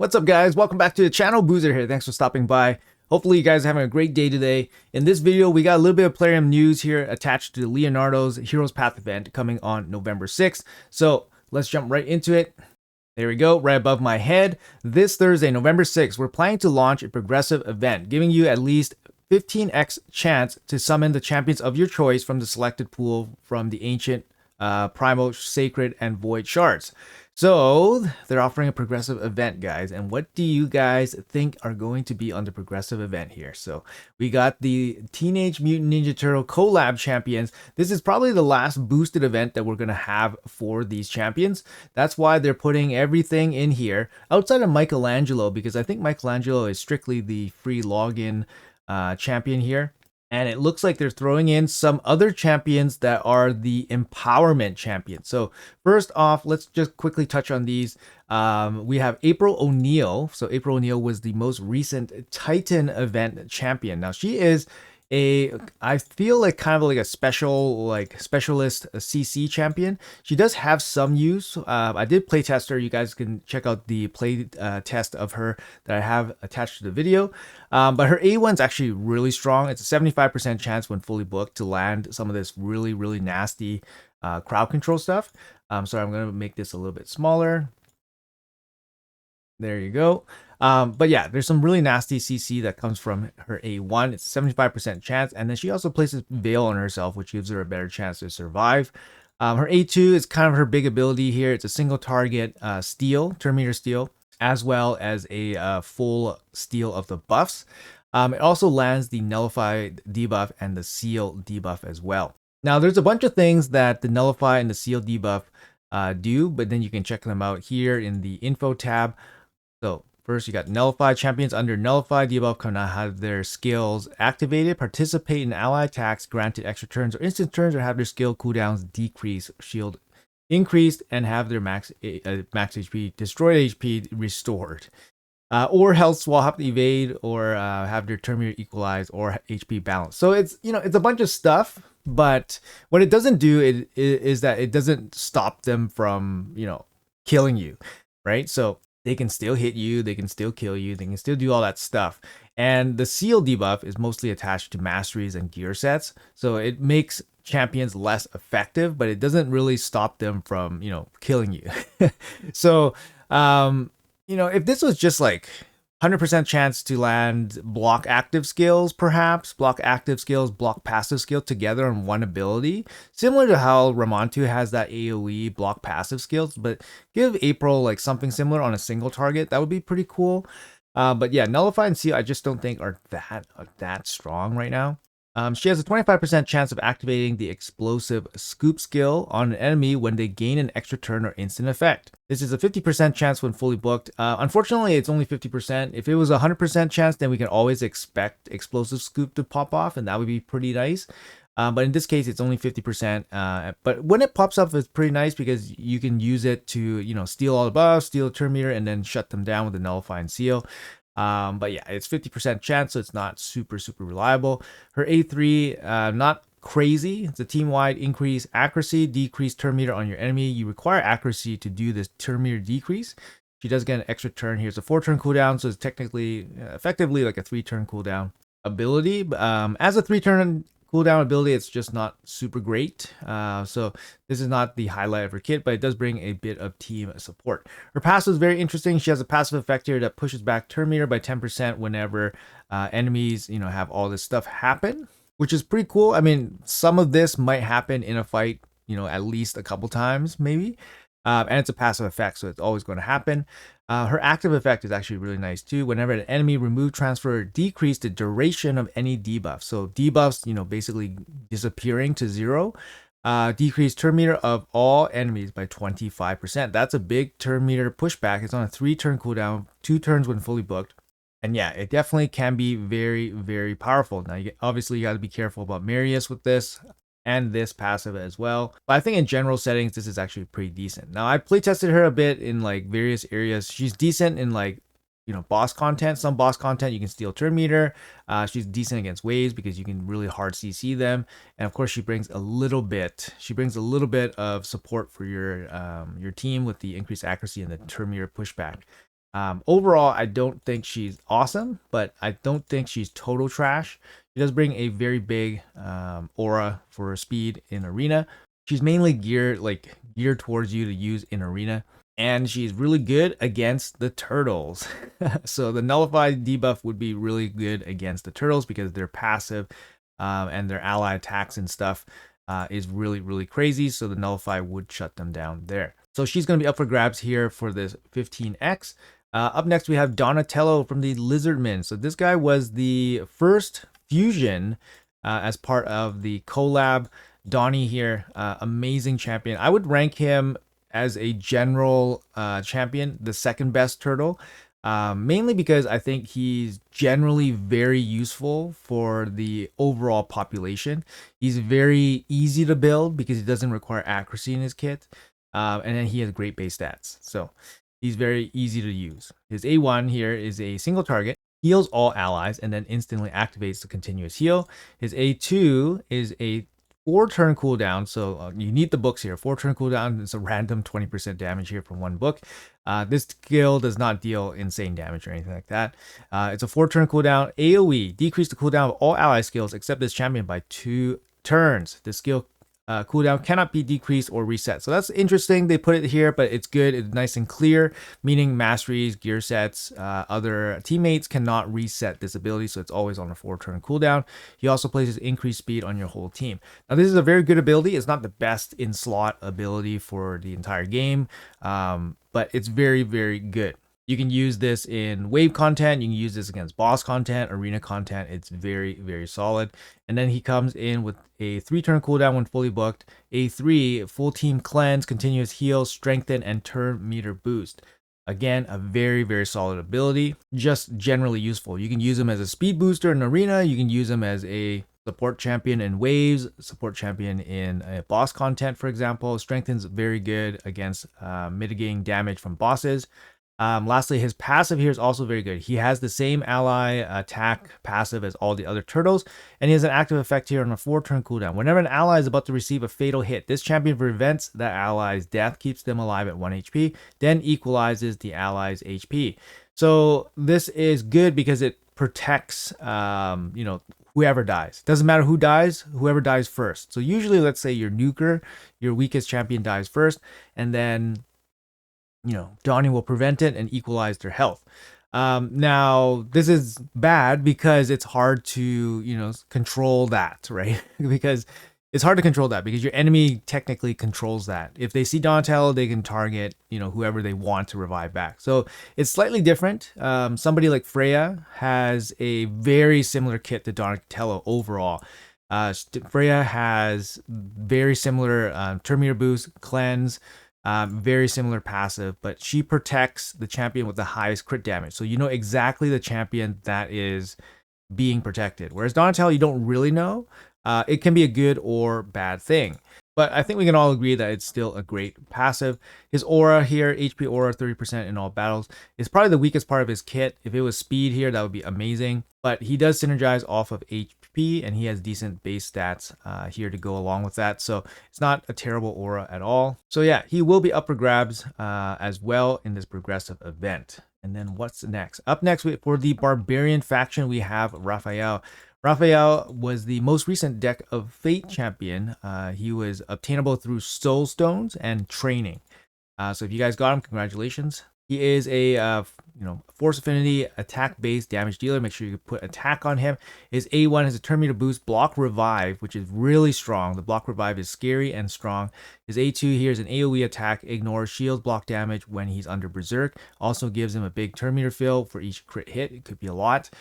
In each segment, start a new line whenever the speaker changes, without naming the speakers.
What's up, guys? Welcome back to the channel. Boozer here. Thanks for stopping by. Hopefully you guys are having a great day today. In this video, we got a little bit of Plarium news here attached to Leonardo's Heroes Path event coming on November 6th. So let's jump right into it. There we go, right above my head. This Thursday, November 6th, we're planning to launch a progressive event, giving you at least 15x chance to summon the champions of your choice from the selected pool from the ancient, primal, sacred, and void shards. So they're offering a progressive event, guys. And what do you guys think are going to be on the progressive event here? So we got the Teenage Mutant Ninja Turtle collab champions. This is probably the last boosted event that we're going to have for these champions. That's why they're putting everything in here outside of Michelangelo, because I think Michelangelo is strictly the free login champion here. And it looks like they're throwing in some other champions that are the empowerment champions. So first off, let's just quickly touch on these. We have April O'Neil. So April O'Neil was the most recent Titan event champion. Now she is I feel like kind of like a specialist CC champion. She does have some use. I did play test her. You guys can check out the play test of her that I have attached to the video. But her A1's actually really strong. It's a 75% chance when fully booked to land some of this really nasty crowd control stuff. So I'm gonna make this a little bit smaller. There you go. But yeah, there's some really nasty CC that comes from her A1. It's 75% chance. And then she also places Veil on herself, which gives her a better chance to survive. Her A2 is kind of her big ability here. It's a single target steal, turn meter steal, as well as a full steal of the buffs. It also lands the Nullify debuff and the Seal debuff as well. Now, there's a bunch of things that the Nullify and the Seal debuff do, but then you can check them out here in the info tab. So first, you got Nullify. Champions under Nullify debuff can now have their skills activated, participate in ally attacks, granted extra turns or instant turns, or have their skill cooldowns decrease, shield increased, and have their max HP, destroyed HP restored. Or health swap, evade, or have their turn meter equalized, or HP balance. So it's it's a bunch of stuff, but what it doesn't do is that it doesn't stop them from killing you, right? So they can still hit you, they can still kill you, they can still do all that stuff. And the Seal debuff is mostly attached to masteries and gear sets, so it makes champions less effective, but it doesn't really stop them from killing you. So if this was just like 100% chance to land block active skills, perhaps block active skills, block passive skill together on one ability, similar to how Ramontu has that AoE block passive skills, but give April like something similar on a single target, that would be pretty cool. But yeah, Nullify and Seal I just don't think are that strong right now. She has a 25% chance of activating the explosive scoop skill on an enemy when they gain an extra turn or instant effect. This is a 50% chance when fully booked. Unfortunately, it's only 50%. If it was a 100% chance, then we can always expect explosive scoop to pop off, and that would be pretty nice. But in this case, it's only 50%. But when it pops up, it's pretty nice because you can use it to steal all the buffs, steal the turn meter, and then shut them down with the Nullify and Seal. But yeah, it's 50% chance, so it's not super reliable. Her A3, not crazy. It's a team-wide increase accuracy, decrease turn meter on your enemy. You require accuracy to do this turn meter decrease. She does get an extra turn here. It's a 4-turn cooldown, so it's technically, effectively like a 3-turn cooldown ability. As a 3-turn cooldown ability, it's just not super great. So this is not the highlight of her kit, but it does bring a bit of team support. Her passive is very interesting. She has a passive effect here that pushes back turn meter by 10% whenever enemies have all this stuff happen, which is pretty cool. I mean, some of this might happen in a fight at least a couple times maybe. And it's a passive effect, so it's always going to happen. Her active effect is actually really nice too. Whenever an enemy remove, transfer, or decrease the duration of any debuff. So debuffs, basically disappearing to 0. Decrease turn meter of all enemies by 25%. That's a big turn meter pushback. It's on a 3-turn cooldown, 2 turns when fully booked. And yeah, it definitely can be very powerful. Now, obviously, you got to be careful about Marius with this and this passive as well. But I think in general settings, this is actually pretty decent. Now, I play tested her a bit in like various areas. She's decent in like boss content. Some boss content you can steal turn meter. She's decent against waves because you can really hard CC them. And of course, she brings a little bit of support for your team with the increased accuracy and the turn meter pushback. Overall, I don't think she's awesome, but I don't think she's total trash. She does bring a very big aura for speed in arena. She's mainly geared towards you to use in arena, and she's really good against the turtles. So the nullify debuff would be really good against the turtles because they're passive, and their ally attacks and stuff is really crazy. So the nullify would shut them down there. So she's going to be up for grabs here for this 15x. Up next, we have Donatello from the Lizardmen. So this guy was the first fusion as part of the collab. Donnie here, amazing champion. I would rank him as a general champion, the second best turtle, mainly because I think he's generally very useful for the overall population. He's very easy to build because he doesn't require accuracy in his kit, and then he has great base stats. So he's very easy to use. His A1 here is a single target, heals all allies, and then instantly activates the continuous heal. His A2 is a 4-turn cooldown, so you need the books here. 4-turn cooldown is a random 20% damage here from one book. This skill does not deal insane damage or anything like that. It's a 4-turn cooldown. AoE, decrease the cooldown of all ally skills except this champion by 2 turns. This skill cooldown cannot be decreased or reset. So that's interesting. They put it here, but it's good. It's nice and clear, meaning masteries, gear sets, other teammates cannot reset this ability. So it's always on a 4-turn cooldown. He also places increased speed on your whole team. Now, this is a very good ability. It's not the best in slot ability for the entire game, but it's very good. You can use this in wave content. You can use this against boss content, arena content. It's very solid. And then he comes in with a 3-turn cooldown when fully booked. A3, full team cleanse, continuous heal, strengthen, and turn meter boost. Again, a very solid ability. Just generally useful. You can use him as a speed booster in arena. You can use him as a support champion in waves, support champion in boss content, for example. Strengthen's very good against mitigating damage from bosses. Lastly, his passive here is also very good. He has the same ally attack passive as all the other turtles, and he has an active effect here on a 4-turn cooldown. Whenever an ally is about to receive a fatal hit, this champion prevents that ally's death, keeps them alive at 1 HP, then equalizes the ally's HP. So this is good because it protects, whoever dies. Doesn't matter who dies, whoever dies first. So usually, let's say your nuker, your weakest champion dies first, and then Donnie will prevent it and equalize their health. Now, this is bad because it's hard to, control that, right? Because it's hard to control that because your enemy technically controls that. If they see Donatello, they can target, whoever they want to revive back. So it's slightly different. Somebody like Freya has a very similar kit to Donatello overall. Freya has very similar turn meter boost, cleanse, very similar passive, but she protects the champion with the highest crit damage. So you know exactly the champion that is being protected. Whereas Donatello, you don't really know. It can be a good or bad thing. But I think we can all agree that it's still a great passive. His aura here, HP aura 30% in all battles, is probably the weakest part of his kit. If it was speed here, that would be amazing. But he does synergize off of HP, and he has decent base stats here to go along with that. So it's not a terrible aura at all. So yeah, he will be up for grabs as well in this progressive event. And then what's next? Up next, for the Barbarian faction, we have Raphael. Raphael was the most recent Deck of Fate champion. He was obtainable through Soul Stones and training. So if you guys got him, congratulations. He is a force affinity attack based damage dealer. Make sure you put attack on him. His A1 has a turn meter boost, block revive, which is really strong. The block revive is scary and strong. His A2 here is an AoE attack, ignores shields block damage when he's under berserk. Also gives him a big turn meter fill for each crit hit. It could be a lot.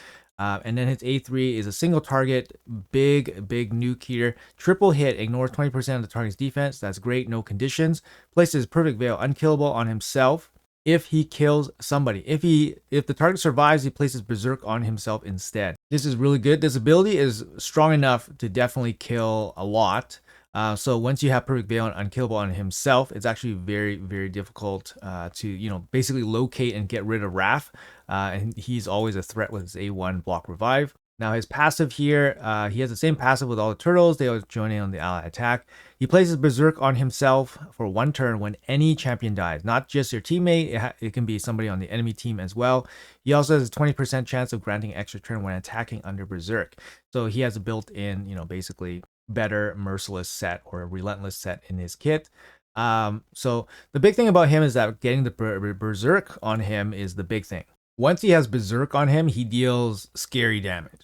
And then his A3 is a single target, big nuke here. Triple hit, ignores 20% of the target's defense. That's great, no conditions. Places Perfect Veil unkillable on himself if he kills somebody. If the target survives, he places Berserk on himself instead. This is really good. This ability is strong enough to definitely kill a lot. So once you have Perfect Veil and unkillable on himself, it's actually very difficult to basically locate and get rid of Raph. And he's always a threat with his A1 block revive. Now his passive here, he has the same passive with all the turtles. They always join in on the ally attack. He places Berserk on himself for 1 turn when any champion dies, not just your teammate. It can be somebody on the enemy team as well. He also has a 20% chance of granting extra turn when attacking under Berserk. So he has a built-in, basically better merciless set or a relentless set in his kit. So the big thing about him is that getting the Berserk on him is the big thing. Once he has Berserk on him, he deals scary damage.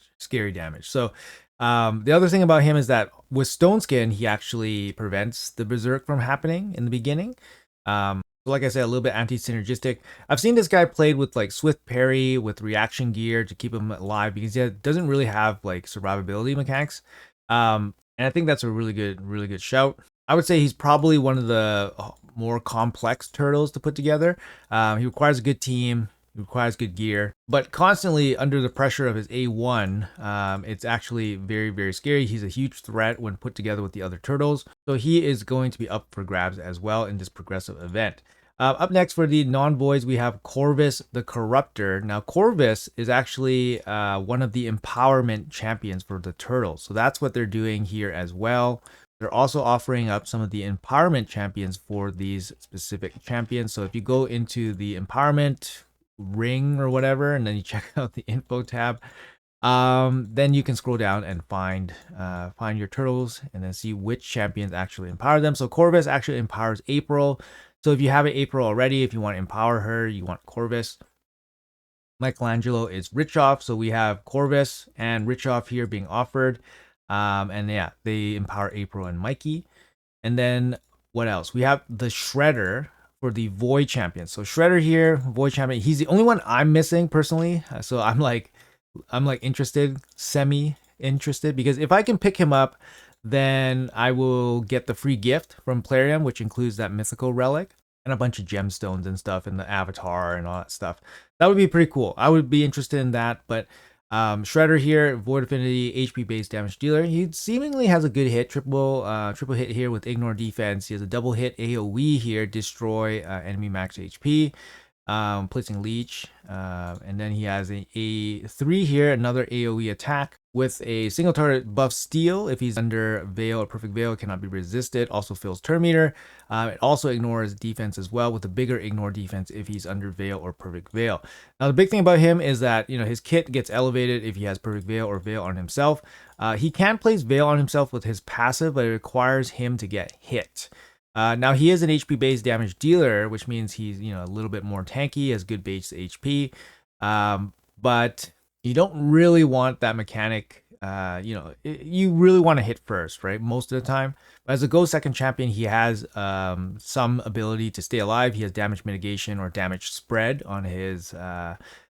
So the other thing about him is that with Stone Skin, he actually prevents the Berserk from happening in the beginning. So like I said, a little bit anti-synergistic. I've seen this guy played with like Swift Parry with reaction gear to keep him alive because he doesn't really have like survivability mechanics. And I think that's a really good shout. I would say he's probably one of the more complex turtles to put together. He requires a good team. Requires good gear, but constantly under the pressure of his A1, it's actually very scary. He's a huge threat when put together with the other turtles, so he is going to be up for grabs as well in this progressive event. Up next for the non-voids, we have Corvus the Corruptor. Now, Corvus is actually one of the empowerment champions for the turtles, so that's what they're doing here as well. They're also offering up some of the empowerment champions for these specific champions. So if you go into the empowerment ring or whatever, and then you check out the info tab, then you can scroll down and find your turtles and then see which champions actually empower them. So Corvus actually empowers April. So if you have an April already, if you want to empower her, you want Corvus. Michelangelo is Richoff, so we have Corvus and Richoff here being offered. And yeah, they empower April and Mikey. And then what else? We have the Shredder for the Void champion. So Shredder here, Void champion. He's the only one I'm missing personally. So I'm like interested, semi-interested, because if I can pick him up, then I will get the free gift from Plarium, which includes that mythical relic and a bunch of gemstones and stuff and the avatar and all that stuff. That would be pretty cool. I would be interested in that, but Shredder here, Void Affinity, HP based damage dealer. He seemingly has a good hit, triple hit here with ignore defense. He has a double hit AoE here, destroy enemy max HP, placing leech, and then he has a 3 here, another AoE attack with a single target buff steal. If he's under Veil or Perfect Veil, it cannot be resisted. Also fills turn meter. It also ignores defense as well, with a bigger ignore defense if he's under Veil or Perfect Veil. Now the big thing about him is that his kit gets elevated if he has Perfect Veil or Veil on himself. He can place Veil on himself with his passive, but it requires him to get hit. Now he is an HP based damage dealer, which means he's a little bit more tanky, has good base HP, but you don't really want that mechanic. You really want to hit first, right? Most of the time. But as a Go second champion, he has some ability to stay alive. He has damage mitigation or damage spread on his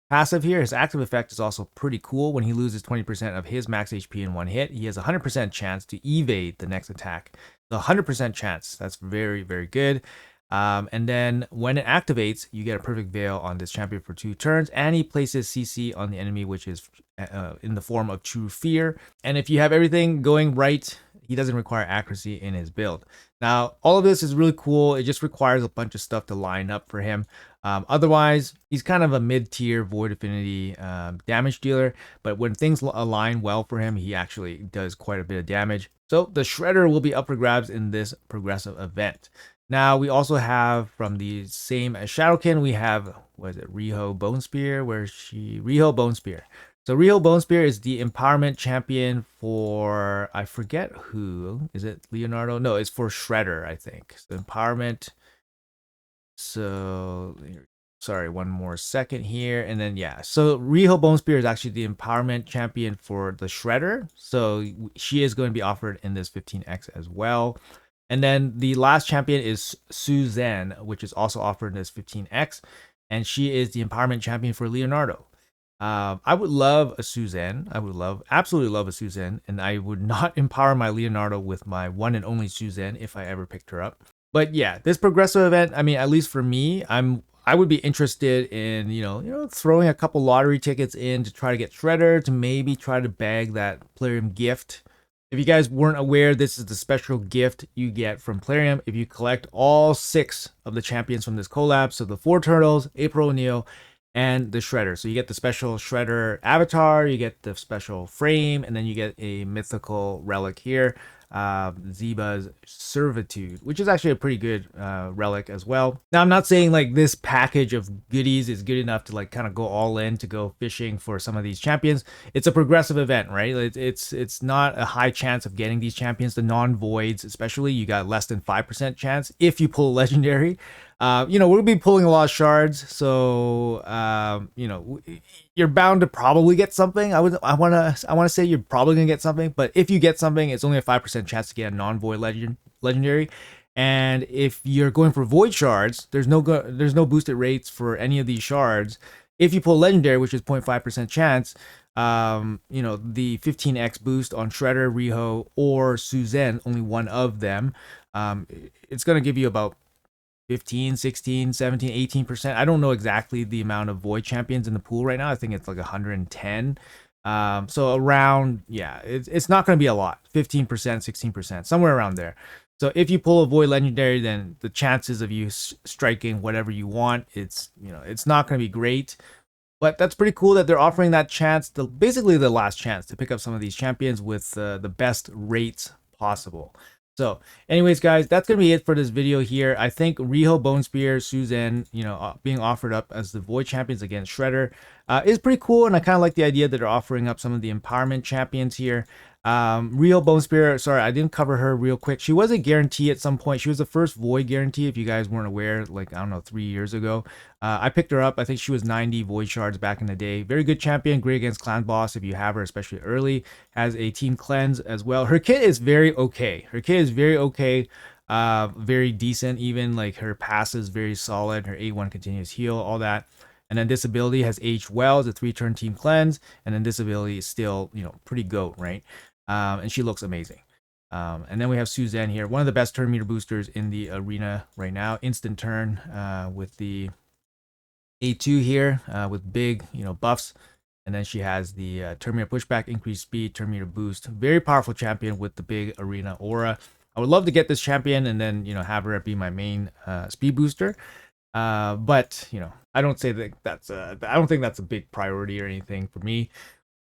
passive here. His active effect is also pretty cool. When he loses 20% of his max HP in one hit, he has a 100% chance to evade the next attack. The 100% chance. That's very good. And then when it activates, you get a Perfect Veil on this champion for 2 turns, and he places CC on the enemy, which is in the form of True Fear. And if you have everything going right, he doesn't require accuracy in his build. Now, all of this is really cool. It just requires a bunch of stuff to line up for him. Otherwise, he's kind of a mid-tier Void Affinity damage dealer, but when things align well for him, he actually does quite a bit of damage. So the Shredder will be up for grabs in this progressive event. Now, we also have from the same as Shadowkin, we have, Riho Bone Spear? Riho Bone Spear. So Riho Bone Spear is the empowerment champion for, I forget who. Is it Leonardo? No, it's for Shredder, I think. So empowerment. So, sorry, one more second here. And then, yeah. So Riho Bone Spear is actually the empowerment champion for the Shredder. So she is going to be offered in this 15x as well. And then the last champion is Suzanne, which is also offered in this 15x. And she is the empowerment champion for Leonardo. I would love a Suzanne. Absolutely love a Suzanne. And I would not empower my Leonardo with my one and only Suzanne if I ever picked her up. But yeah, this progressive event, I mean, at least for me, I would be interested in, throwing a couple lottery tickets in to try to get Shredder, to maybe try to bag that Plarium gift. If you guys weren't aware, this is the special gift you get from Plarium if you collect all 6 of the champions from this collab. So the 4 turtles, April O'Neil, and the shredder. So you get the special shredder avatar, you get the special frame, and then you get a mythical relic here, Zeba's Servitude, which is actually a pretty good relic as well. Now, I'm not saying like this package of goodies is good enough to like kind of go all in to go fishing for some of these champions. It's a progressive event, right? It's not a high chance of getting these champions. The non-voids, especially, you got less than 5% chance if you pull legendary. You know, we'll be pulling a lot of shards, so you know, you're bound to probably get something. I want to say you're probably gonna get something, but if you get something, it's only a 5% chance to get a non-void legendary. And if you're going for void shards, there's no boosted rates for any of these shards. If you pull legendary, which is 0.5% chance, you know, the 15x boost on Shredder, Riho, or Suzanne, only one of them, it's gonna give you about 15, 16, 17, 18%. I don't know exactly the amount of void champions in the pool right now. I think it's like 110. So around, yeah, it's not going to be a lot. 15%, 16%, somewhere around there. So if you pull a void legendary, then the chances of you striking whatever you want, it's, you know, it's not going to be great. But that's pretty cool that they're offering that chance, basically the last chance to pick up some of these champions with the best rates possible. So anyways, guys, that's going to be it for this video here. I think Riho, Bone Spear, Suzanne, you know, being offered up as the Void champions against Shredder is pretty cool. And I kind of like the idea that they're offering up some of the empowerment champions here. Riho, Bone Spear, sorry, I didn't cover her real quick. She was a guarantee at some point. She was the first Void guarantee, if you guys weren't aware, like, I don't know, 3 years ago. I picked her up. I think she was 90 Void Shards back in the day. Very good champion, great against Clan Boss if you have her, especially early. Has a team cleanse as well. Her kit is very okay. Her kit is very okay. Very decent even. Like, her pass is very solid. Her A1 continuous heal, all that. And then this ability has aged well. It's a 3-turn team cleanse. And then this ability is still, you know, pretty goat, right? And she looks amazing. And then we have Suzanne here, one of the best turn meter boosters in the arena right now. Instant turn with the A2 here with big, you know, buffs. And then she has the turn meter pushback, increased speed, turn meter boost. Very powerful champion with the big arena aura. I would love to get this champion and then, you know, have her be my main speed booster. But, you know, I don't think that's a big priority or anything for me.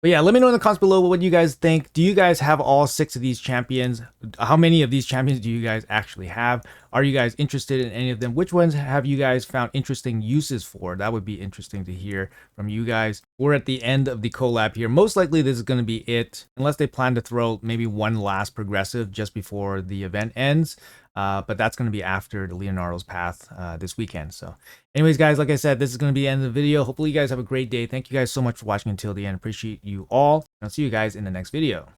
But yeah, let me know in the comments below what you guys think. Do you guys have all 6 of these champions? How many of these champions do you guys actually have? Are you guys interested in any of them? Which ones have you guys found interesting uses for? That would be interesting to hear from you guys. We're at the end of the collab here. Most likely this is going to be it, unless they plan to throw maybe one last progressive just before the event ends. But that's going to be after the Leonardo's Path this weekend. So anyways, guys, like I said, this is going to be the end of the video. Hopefully you guys have a great day. Thank you guys so much for watching until the end. Appreciate you all. I'll see you guys in the next video.